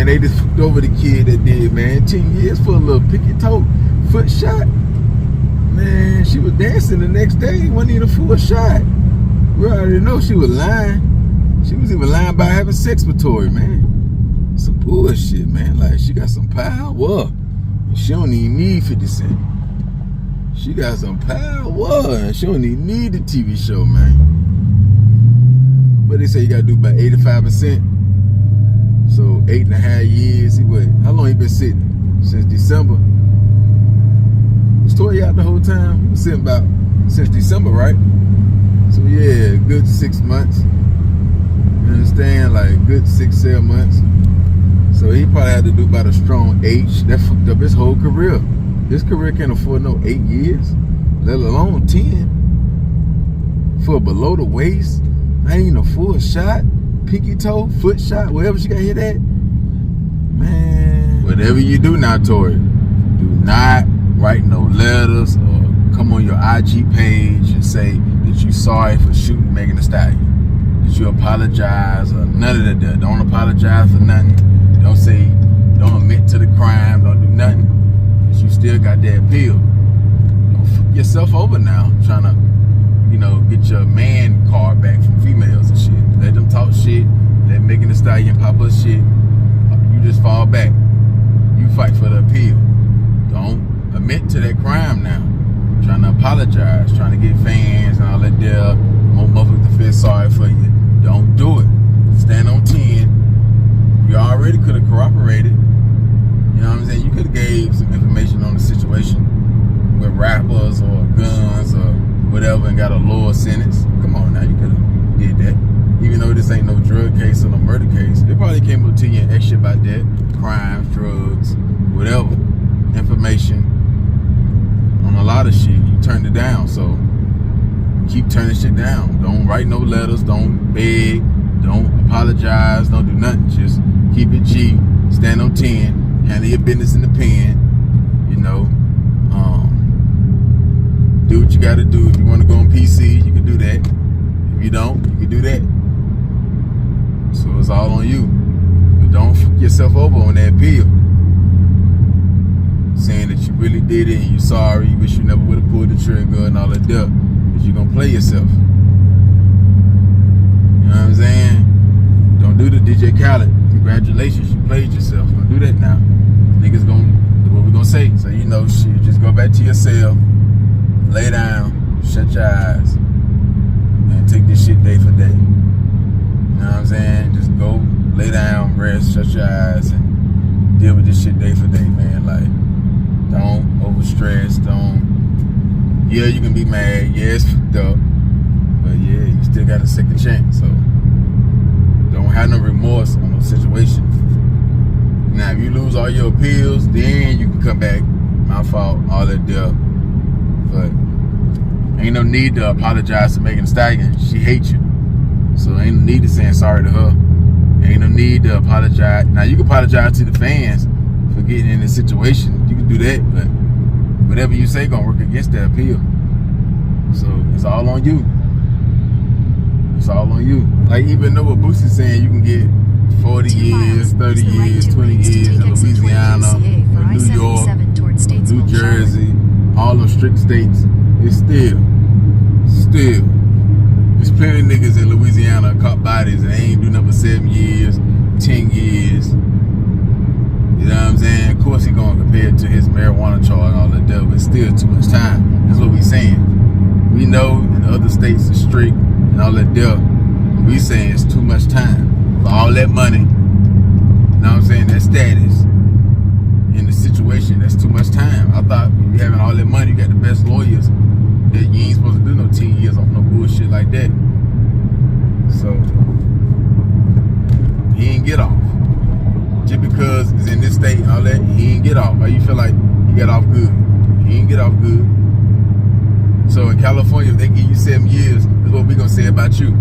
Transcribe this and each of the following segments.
Man, they just fucked over the kid that did, man. 10 years for a little picky toe foot shot. Man, she was dancing the next day. It wasn't even a full shot. We already know she was lying. She was even lying about having sex with Tory, man. Some bullshit, man. Like, she got some power. She don't even need 50 Cent. She got some power. And she don't even need the TV show, man. But they say you gotta do about 85%. So 8.5 years. How long he been sitting? Since December. Was Tory out the whole time? He was sitting about since December, right? So yeah, good 6 months. You understand? Like good 6-7 months. So he probably had to do about a strong 8. That fucked up his whole career. His career can't afford no 8 years, let alone 10. For below the waist, not even a full shot, pinky toe, foot shot, wherever she got hit at. Man, whatever you do now, Tory, do not write no letters or come on your IG page and say that you sorry for shooting Megan Thee Stallion. That you apologize or none of that. Don't apologize for nothing. Don't say, don't admit to the crime, don't do nothing. Because you still got that appeal. Don't fuck yourself over now trying to, get your man card back from females and shit. Let them talk shit, let Megan Thee Stallion pop her shit. You just fall back. You fight for the appeal. Don't admit to that crime now. Trying to apologize, trying to get fans and all that there. More motherfuckers to feel sorry for you. Don't do it. Stand on 10. You already could have cooperated. You know what I'm saying? You could have gave some information on the situation with rappers or guns or whatever and got a lower sentence. Come on now, you could have did that. Even though this ain't no drug case or no murder case, they probably came up to you and asked you about that. Crimes, drugs, whatever. Information on a lot of shit. You turned it down, so keep turning shit down. Don't write no letters, don't beg, don't apologize, don't do nothing. Just keep it G, stand on 10, handle your business in the pen, do what you gotta do. If you wanna go on PC, you can do that. If you don't, you can do that. So it's all on you. But don't fuck yourself over on that bill. Saying that you really did it and you sorry, you wish you never would have pulled the trigger and all that stuff. Because you're gonna play yourself. You know what I'm saying? Don't do the DJ Khaled. Congratulations, you played yourself. Don't do that now. Niggas gonna do what we gonna say. So shit, just go back to your cell, lay down, shut your eyes, and take this shit day for day. You know what I'm saying? Just go lay down, rest, shut your eyes, and deal with this shit day for day, man. Like, don't overstress, yeah, you can be mad, yeah, it's fucked up, but yeah, you still got a second chance, so don't have no remorse on no situation. Now, if you lose all your appeals, then you can come back, my fault, all that there, but ain't no need to apologize to Megan Thee Stallion. She hates you, so ain't no need to saying sorry to her. Ain't no need to apologize. Now, you can apologize to the fans for getting in this situation. You can do that, but whatever you say gonna work against that appeal. So it's all on you. It's all on you. Like, even though what Boosie's saying, you can get 40 years, 30 years, 20 years in Louisiana, or New York, New Jersey, all those strict states. It's still, there's plenty of niggas in Louisiana caught bodies and they ain't do nothing but 7 years, 10 years. You know what I'm saying? Of course he gonna compare it to his marijuana charge and all that stuff, but it's still too much time. That's what we saying. We know in other states are strict and all that stuff, but we saying it's too much time. For all that money, you know what I'm saying, that status, in the situation, that's too much time. I thought you having all that money, you got the best lawyers, that you ain't supposed to do no 10 years off no bullshit like that. So, he ain't get off. Just because it's in this state and all that, he ain't get off. Or you feel like he got off good. He ain't get off good. So in California, if they give you 7 years, that's what we gonna say about you.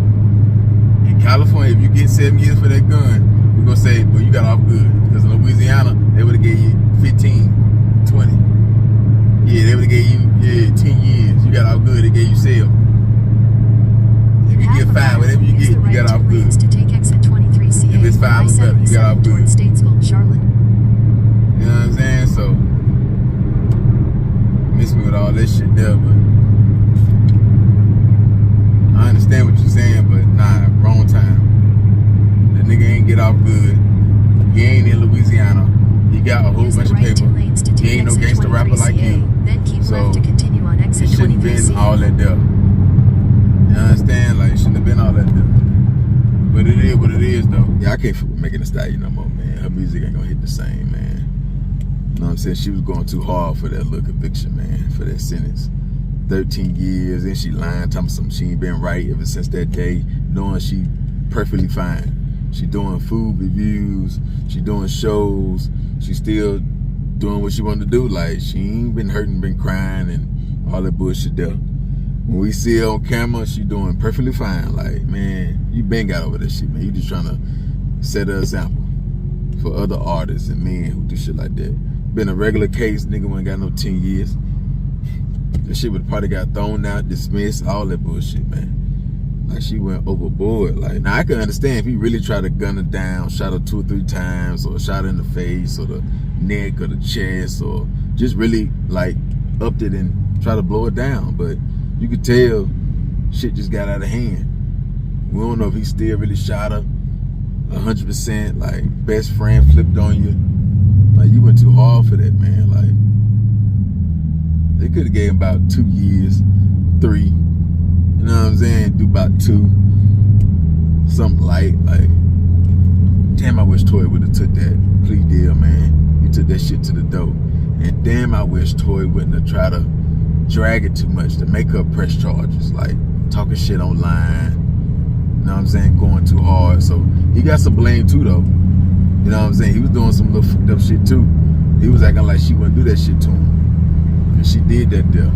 In California, if you get 7 years for that gun, we're gonna say, well, you got off good. Because in Louisiana, they would've gave you 15, 20. Yeah, they would've gave you 10 years. You got off good, they gave you 7. If you get 5, whatever you get, you got off good. If it's 5 or better, you got off good. got a whole bunch of paper. He ain't no gangster rapper like you. So it shouldn't have been all that there. You understand? Like, it shouldn't have been all that there. But it is what it is, though. Yeah, I can't fuck with Megan Thee Stallion no more, man. Her music ain't gonna hit the same, man. You know what I'm saying? She was going too hard for that little conviction, man, for that sentence. 13 years, and she lying, telling me something she ain't been right ever since that day, knowing she perfectly fine. She doing food reviews, she doing shows, she still doing what she wanted to do. Like, she ain't been hurting, been crying, and all that bullshit there. When we see her on camera, she doing perfectly fine. Like, man, you been got over that shit, man. You just trying to set an example for other artists and men who do shit like that. Been a regular case, nigga ain't got no 10 years. That shit would probably got thrown out, dismissed, all that bullshit, man. Like, she went overboard. Like, now I can understand if he really tried to gun her down, shot her 2 or 3 times, or shot her in the face, or the neck, or the chest, or just really, like, upped it and tried to blow it down. But you could tell shit just got out of hand. We don't know if he still really shot her 100%, like, best friend flipped on you. Like, you went too hard for that, man. Like, they could have gave him about 2 years, 3. You know what I'm saying? Do about 2. Something light. Like, damn, I wish Tory would have took that plea deal, man. He took that shit to the door. And damn, I wish Tory wouldn't have tried to drag it too much to make up press charges. Like, talking shit online. You know what I'm saying? Going too hard. So, he got some blame too, though. You know what I'm saying? He was doing some little fucked up shit too. He was acting like she wouldn't do that shit to him. And she did that deal.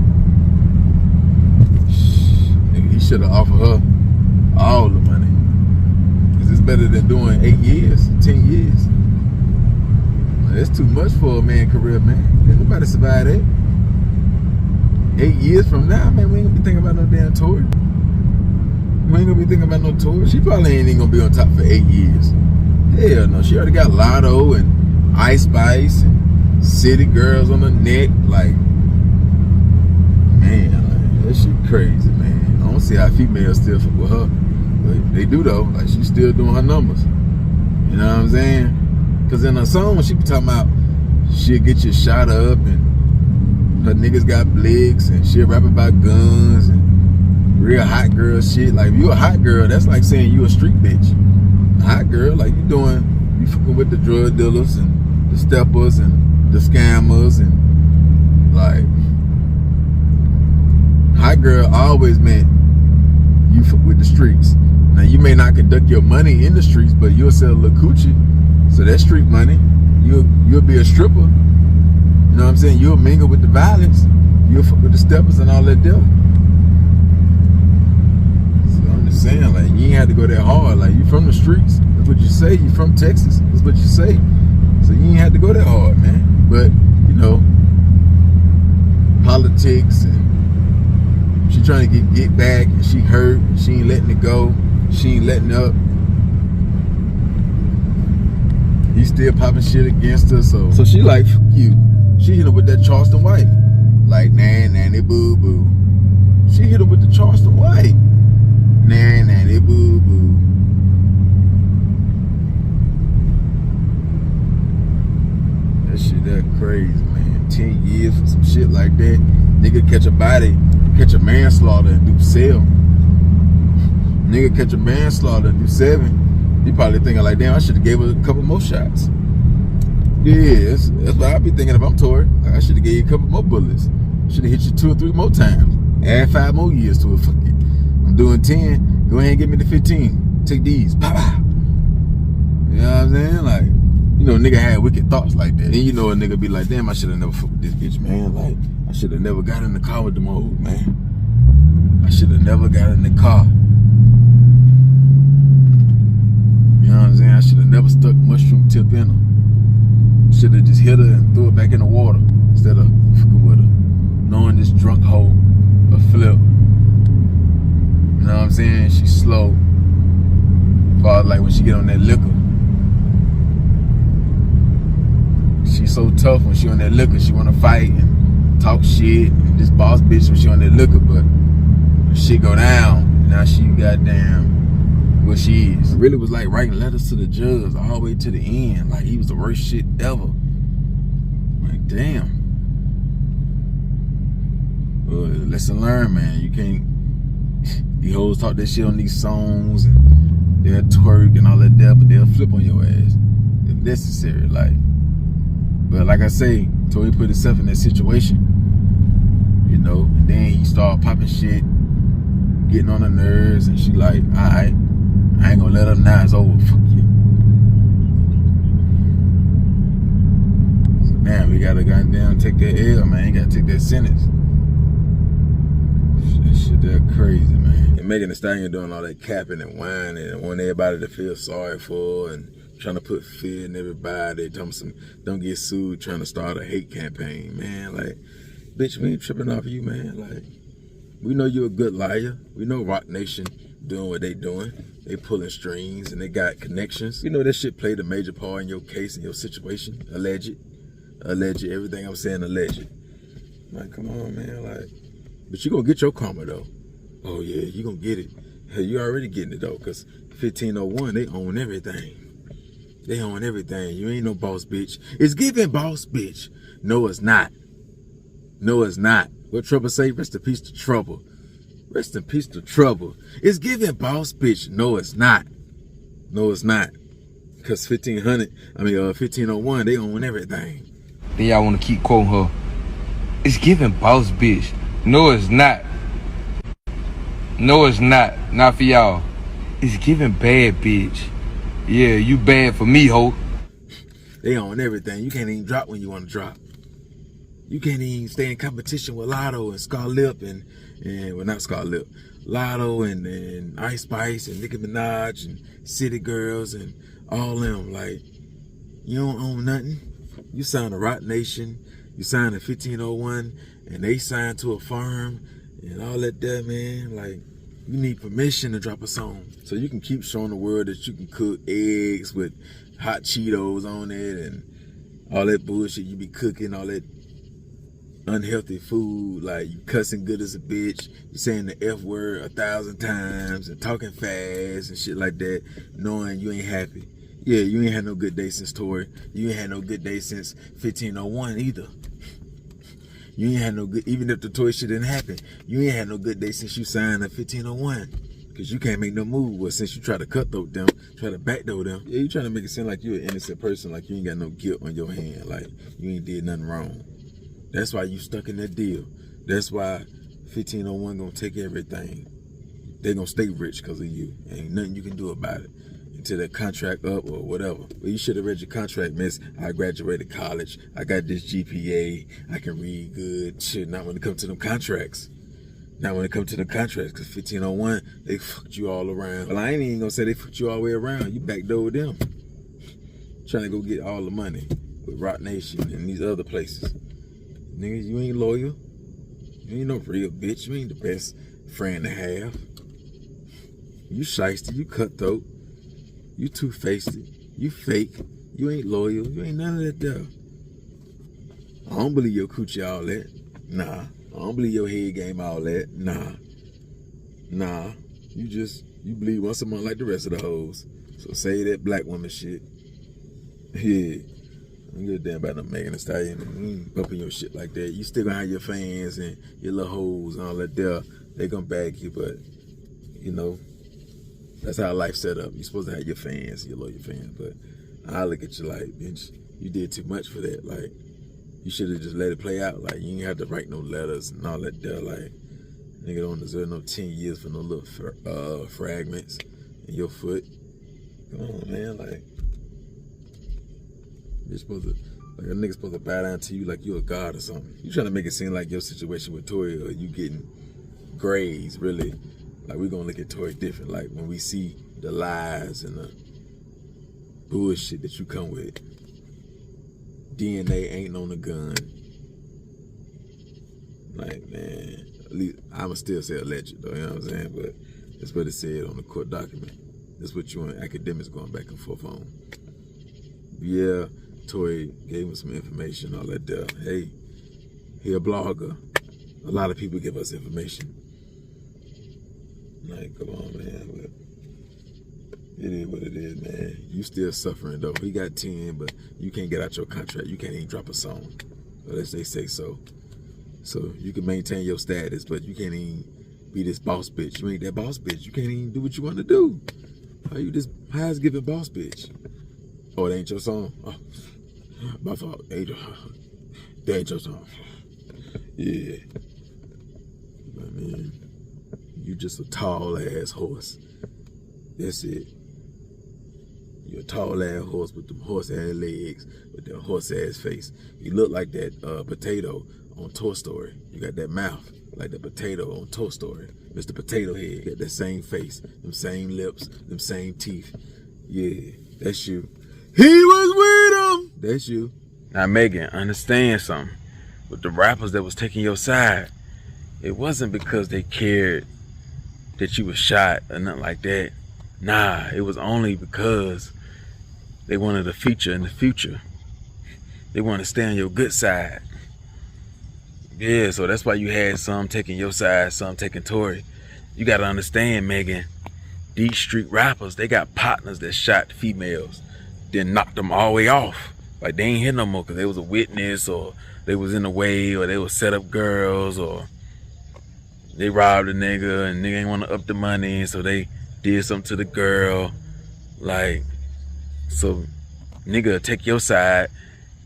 He should have offered her all the money. Because it's better than doing 8 years, 10 years. That's too much for a man's career, man. Ain't nobody survive that. 8 years from now, man, we ain't gonna be thinking about no damn Tory. We ain't gonna be thinking about no Tory. She probably ain't even gonna be on top for 8 years. Hell no, she already got Lotto and Ice Spice and City Girls on her neck. Like, man, like, that shit crazy, man. I don't see how females still fuck with her. But they do, though. Like, she's still doing her numbers. You know what I'm saying? Because in her song, when she be talking about she'll get you shot up and her niggas got blicks and she'll rap about guns and real hot girl shit. Like, if you a hot girl, that's like saying you a street bitch. A hot girl, like, you fucking with the drug dealers and the steppers and the scammers and, like, hot girl always meant you fuck with the streets. Now, you may not conduct your money in the streets, but you'll sell a little coochie. So that's street money. You'll be a stripper. You know what I'm saying? You'll mingle with the violence. You'll fuck with the steppers and all that deal. So I'm just saying, like, you ain't had to go that hard. Like, you from the streets. That's what you say. You from Texas. That's what you say. So you ain't had to go that hard, man. But, you know, politics, and she trying to get back, and she hurt, and she ain't letting it go. She ain't letting up. He still popping shit against her, so she like, fuck you. She hit him with that Charleston White. Like, nanny boo boo. She hit him with the Charleston White. Nanny boo boo. That shit that crazy, man. 10 years for some shit like that. Nigga catch a body, catch a manslaughter and do 7. Nigga catch a manslaughter and do 7. He probably thinking like, damn, I should have gave her a couple more shots. Yeah, that's what I be thinking if I'm Tory. Like, I should have gave you a couple more bullets. Should have hit you 2 or 3 more times. Add 5 more years to it. Fuck it. I'm doing 10. Go ahead and give me the 15. Take these. Pow pow. You know what I'm saying? Like, you know, a nigga had wicked thoughts like that. And you know, a nigga be like, damn, I should have never fucked with this bitch, man. Like, I should have never got in the car with them hoes, man. I should have never got in the car. You know what I'm saying? I should have never stuck mushroom tip in her. Should have just hit her and threw her back in the water instead of fucking with her. Knowing this drunk hoe a flip. You know what I'm saying? She's slow. Far like when she get on that liquor. She's so tough when she on that liquor. She wanna fight and talk shit. And this boss bitch when she on that liquor, but when shit go down, now she goddamn what she is. It really was like writing letters to the judge all the way to the end. Like, he was the worst shit ever. damn. Well, lesson learned, man. You can't. These hoes talk that shit on these songs, and they'll twerk and all that there, but they'll flip on your ass if necessary. Like, but like I say, Tory put himself in that situation, you know. And then he started popping shit, getting on her nerves, and she like, alright, I ain't gonna let up now. It's over. Fuck you. So now we gotta goddamn take that L, man. You gotta take that sentence. That shit, they're crazy, man. And Megan Thee Stallion doing all that capping and whining and wanting everybody to feel sorry for her and trying to put fear in everybody. Talking some, don't get sued, trying to start a hate campaign, man. Like, bitch, we ain't tripping off you, man. Like, we know you're a good liar. We know Rock Nation doing what they doing. They pulling strings and they got connections. You know that shit played a major part in your case and your situation. Alleged. Everything I'm saying alleged. Like, come on, man. Like, but you gonna get your karma though. Oh yeah, you gonna get it. Hell, you already getting it though, cause 1501, they own everything. They own everything. You ain't no boss bitch. It's giving boss bitch. No, it's not. No, it's not. What Trouble say? Rest in peace to Trouble. Rest in peace to Trouble. It's giving boss bitch. No, it's not. No, it's not. Cause 1501, they own everything. Then y'all wanna keep quoting her. It's giving boss bitch. No, it's not. No, it's not. Not for y'all. It's giving bad bitch. Yeah, you bad for me, ho. They own everything. You can't even drop when you want to drop. You can't even stay in competition with Lotto and Scarlett and well, not Scarlett. Lotto and Ice Spice and Nicki Minaj and City Girls and all them. Like, you don't own nothing. You signed to Rock Nation. You signed to 1501. And they signed to a firm and all that there, man. Like, you need permission to drop a song. So you can keep showing the world that you can cook eggs with hot Cheetos on it and all that bullshit you be cooking, all that unhealthy food, like you cussing good as a bitch, you saying the F word 1,000 times and talking fast and shit like that, knowing you ain't happy. Yeah, you ain't had no good day since Tory. You ain't had no good day since 1501 either. You ain't had no good, even if the Tory shit didn't happen, you ain't had no good day since you signed at 1501. Cause you can't make no move. Well, since you try to cutthroat them, try to backdoor them, yeah, you trying to make it seem like you're an innocent person, like you ain't got no guilt on your hand, like you ain't did nothing wrong. That's why you stuck in that deal. That's why 1501 gonna take everything. They gonna stay rich because of you. Ain't nothing you can do about it until that contract up or whatever. Well, you should have read your contract, miss. I graduated college. I got this GPA. I can read good. Shit, not when it comes to them contracts. Not when it comes to the contracts, because 1501, they fucked you all around. Well, I ain't even gonna say they fucked you all the way around. You backdoored them. Trying to go get all the money with Rock Nation and these other places. Niggas, you ain't loyal. You ain't no real bitch. You ain't the best friend to have. You shiesty. You cutthroat. You two-faced. You fake. You ain't loyal. You ain't none of that there. I don't believe your coochie all that. Nah. I don't believe your head game all that. Nah. You believe once a month like the rest of the hoes. So say that black woman shit. Yeah. I don't give a damn about no Megan Thee Stallion and bumping your shit like that. You still gonna have your fans and your little hoes and all that there. They gonna bag you, but you know, that's how life set up. You're supposed to have your fans, your loyal fans, but I look at you like, bitch, you did too much for that. Like, you should have just let it play out. Like, you ain't have to write no letters and all that there. Like, nigga don't deserve no 10 years for no little fragments in your foot. Come on, man. Like, you're supposed to, like, a nigga supposed to bow down to you like you a god or something. You trying to make it seem like your situation with Tory or you getting grades, really. Like, we gonna look at Tory different. Like, when we see the lies and the bullshit that you come with. DNA ain't on the gun. Like, man, at least I'ma still say alleged though, you know what I'm saying? But that's what it said on the court document. That's what you and Akademiks going back and forth on. Yeah, Tory gave him some information, all that there. Hey, he a blogger. A lot of people give us information. Like, come on, man. But it is what it is, man. You still suffering though. He got 10, but you can't get out your contract. You can't even drop a song. unless they say so. So you can maintain your status, but you can't even be this boss bitch. You ain't that boss bitch. You can't even do what you want to do. How you this highest giving boss bitch? Oh, that ain't your song? Oh, my fault. That ain't your song. Yeah. I mean, you just a tall ass horse. That's it. You're a tall ass horse with them horse ass legs, with that horse ass face. You look like that potato on Toy Story. You got that mouth like the potato on Toy Story. Mr. Potato Head. You got that same face, them same lips, them same teeth. Yeah, that's you. He was with him. That's you. Now, Megan, understand something. With the rappers that was taking your side, it wasn't because they cared that you was shot or nothing like that. Nah, it was only because they wanted a feature in the future. They wanted to stay on your good side. Yeah, so that's why you had some taking your side, some taking Tory. You gotta understand, Megan, these street rappers, they got partners that shot females, then knocked them all the way off. Like they ain't hit no more because they was a witness, or they was in the way, or they was set up girls, or they robbed a nigga and nigga ain't want to up the money, so they did something to the girl. Like, so nigga take your side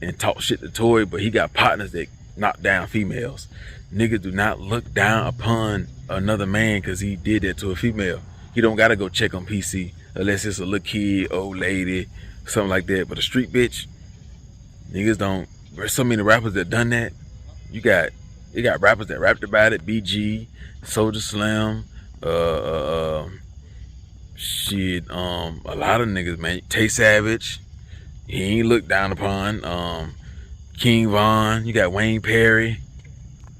and talk shit to Tory, but he got partners that knock down females. Niggas do not look down upon another man because he did that to a female. He don't gotta go check on PC unless it's a little kid, old lady, something like that. But a street bitch, niggas don't. There's so many rappers that done that. You got rappers that rapped about it. BG, Soulja Slim, shit, a lot of niggas, man. Tay Savage, he ain't looked down upon. King Von, you got Wayne Perry,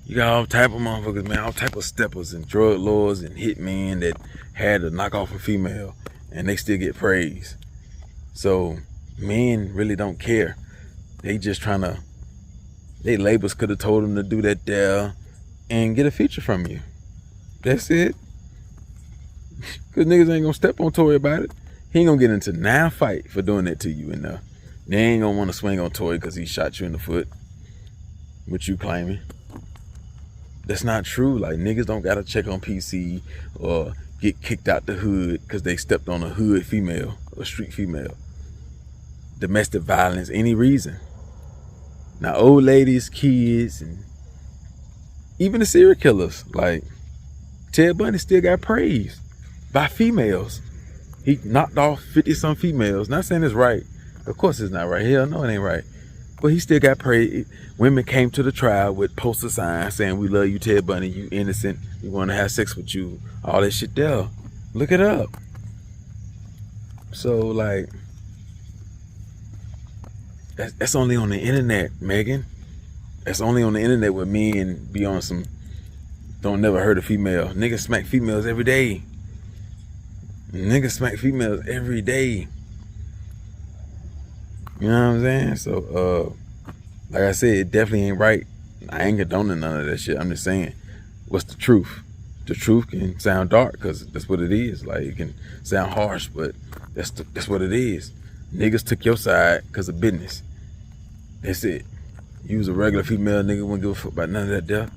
you got all type of motherfuckers, man, all type of steppers and drug lords and hitmen that had to knock off a female and they still get praise. So men really don't care. They just trying to, they labels could have told them to do that there and get a feature from you. That's it. Cause niggas ain't gonna step on Tory about it. He ain't gonna get into now fight for doing that to you in there. They ain't gonna want to swing on Tory because he shot you in the foot. What you claiming? That's not true. Like, niggas don't gotta check on PC or get kicked out the hood because they stepped on a hood female, a street female. Domestic violence, any reason. Now, old ladies, kids, and even the serial killers, like Ted Bundy still got praised by females. He knocked off 50-some females. Not saying it's right. Of course it's not right. Hell no, it ain't right. But he still got praised. Women came to the trial with poster signs saying, "We love you, Ted Bundy. You innocent. We want to have sex with you." All that shit there. Look it up. So, like, that's only on the internet, Megan. That's only on the internet with me and be on some don't never hurt a female. Niggas smack females every day. Niggas smack females every day. You know what I'm saying? So, like I said, it definitely ain't right. I ain't condoning none of that shit. I'm just saying, what's the truth? The truth can sound dark because that's what it is. Like, it can sound harsh, but that's what it is. Niggas took your side because of business. That's it. You was a regular female, nigga wouldn't give a fuck about none of that there.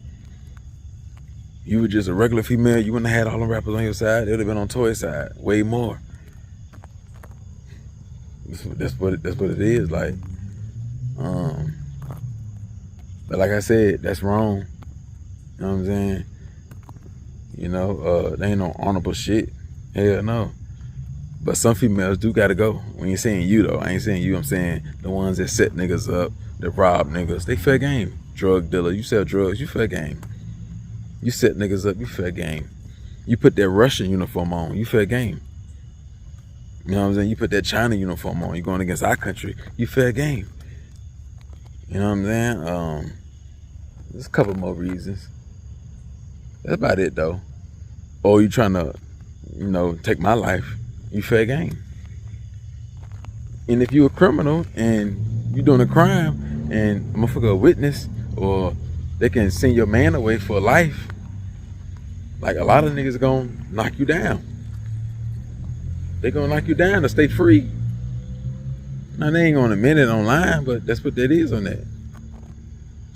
You were just a regular female, you wouldn't have had all them rappers on your side. They would have been on Toy's side, way more. That's what it is, like. But like I said, that's wrong. You know what I'm saying? You know, they ain't no honorable shit. Hell no. But some females do gotta go. When you're saying you though, I ain't saying you, I'm saying the ones that set niggas up, that rob niggas, they fair game. Drug dealer, you sell drugs, you fair game. You set niggas up, you fair game. You put that Russian uniform on, you fair game. You know what I'm saying? You put that China uniform on, you going against our country, you fair game. You know what I'm saying? There's a couple more reasons. That's about it though. Or you trying to, you know, take my life, you fair game. And if you a criminal and you doing a crime and a motherfucker a witness, or they can send your man away for life, like a lot of niggas gonna knock you down. They gonna knock you down to stay free. Now they ain't gonna admit it online, but that's what that is on that.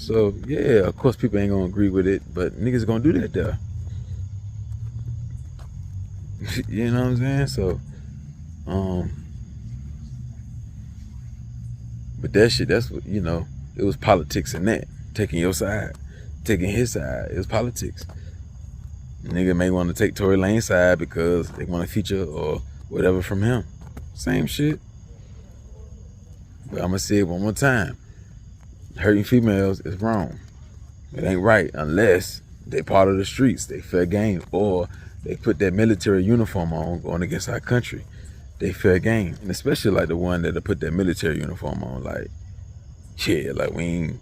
So yeah, of course people ain't gonna agree with it, but niggas gonna do that there. You know what I'm saying? So, but that shit, that's what, you know, it was politics in that. Taking your side, taking his side, it was politics. Nigga may want to take Tory Lanez side because they want to feature or whatever from him. Same shit. But I'm gonna say it one more time. Hurting females is wrong. It ain't right unless they part of the streets, they fair game, or they put that military uniform on going against our country. They fair game. And especially like the one that put that military uniform on, like, yeah, like we ain't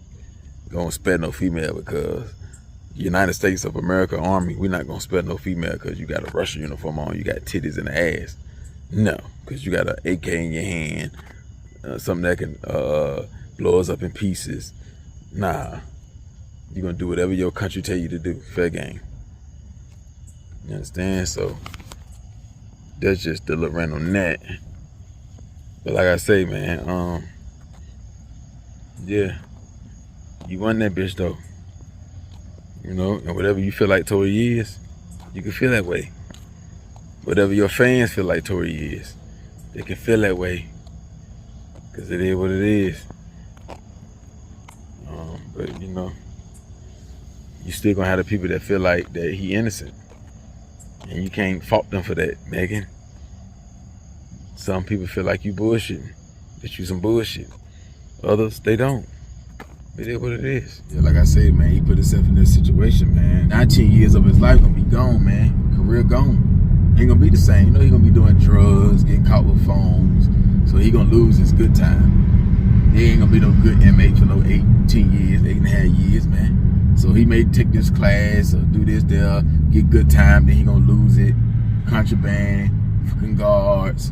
gonna spare no female because United States of America Army, we're not gonna spare no female because you got a Russian uniform on, you got titties in the ass. No, because you got an AK in your hand, something that can blow us up in pieces. Nah, you're gonna do whatever your country tell you to do. Fair game. You understand? So that's just the little rant on that. But like I say, man, yeah, you won that bitch though. You know, and whatever you feel like Tory is, you can feel that way. Whatever your fans feel like Tory is, they can feel that way. Cause it is what it is. But you know, you still gonna have the people that feel like that he innocent. And you can't fault them for that, Megan. Some people feel like you bullshitting, that you some bullshit. Others, they don't. It is what it is. Yeah, like I said, man, he put himself in this situation, man. 19 years of his life gonna be gone, man. Career gone. Ain't gonna be the same. You know he gonna be doing drugs, getting caught with phones. So he gonna lose his good time. He ain't gonna be no good inmate for no 18 years, 8.5 years, man. So he may take this class or do this there, get good time, then he gonna lose it. Contraband, fucking guards,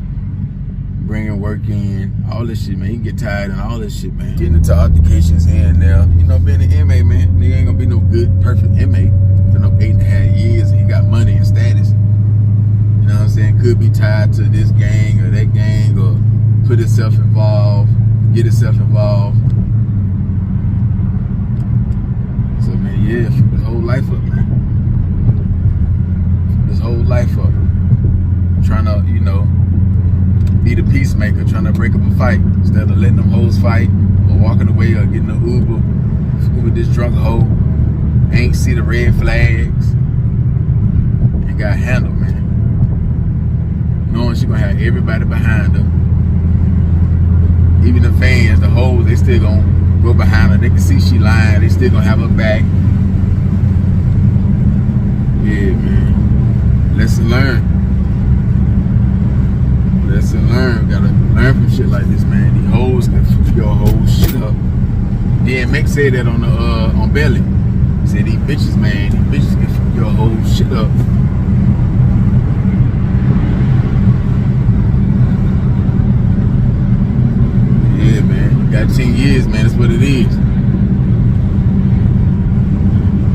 bringing work in, all this shit, man. He can get tired and all this shit, man. Getting into altercations here and there. You know, being an inmate, man, nigga ain't gonna be no good, perfect inmate for no 8.5 years and he got money and status. You know what I'm saying? Could be tied to this gang or that gang or put himself involved, get himself involved. So, man, yeah, fuck his whole life up, man. Fuck his whole life up. Trying to, you know, be the peacemaker, trying to break up a fight instead of letting them hoes fight or walking away or getting an Uber, fucking with this drunk hoe, ain't see the red flags, and got handled, man. Knowing she gonna have everybody behind her, even the fans, the hoes, they still gonna go behind her. They can see she lying, they still gonna have her back. Yeah, man. Lesson learned. Lesson learned. Gotta learn from shit like this, man. These hoes can fuck your whole shit up. DMX said that on the on Belly. He said these bitches, man, these bitches can fuck your whole shit up. Yeah, man. You got 10 years, man. That's what it is.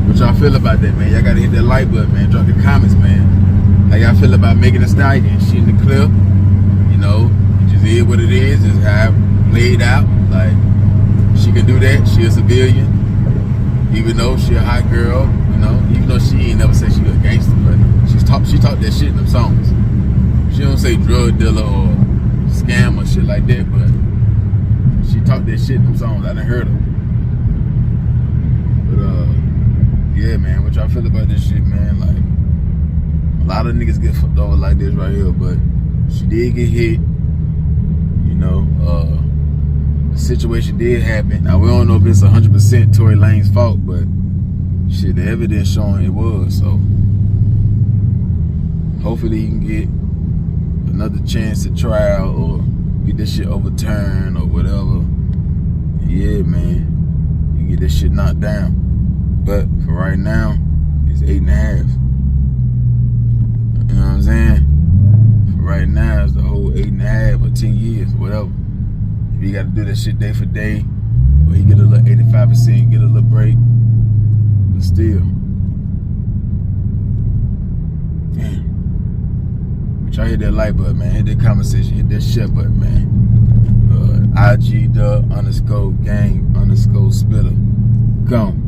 What y'all feel about that, man? Y'all gotta hit that like button, man. Drop the comments, man. How y'all feel about Megan Thee Stallion? She in the clip. You know, it just is what it is. It's how it played out. Like, she can do that. She a civilian. Even though she a hot girl, you know, even though she ain't never said she was a gangster, but she talked that shit in them songs. She don't say drug dealer or scam or shit like that, but she talked that shit in them songs. I done heard her. But yeah, man, what y'all feel about this shit, man? Like, a lot of niggas get fucked over like this right here, but she did get hit. You know, the situation did happen. Now, we don't know if it's 100% Tory Lanez's fault, but shit, the evidence showing it was. So, hopefully he can get another chance at trial or get this shit overturned or whatever. Yeah, man, you can get this shit knocked down. But for right now, it's 8.5. You know what I'm saying? For right now, it's the whole 8.5 or 10 years, whatever. If you got to do that shit day for day, or you get a little 85%, get a little break, but still. Damn. But y'all hit that like button, man. Hit that comment section. Hit that share button, man. IG_gang_spitter. gone.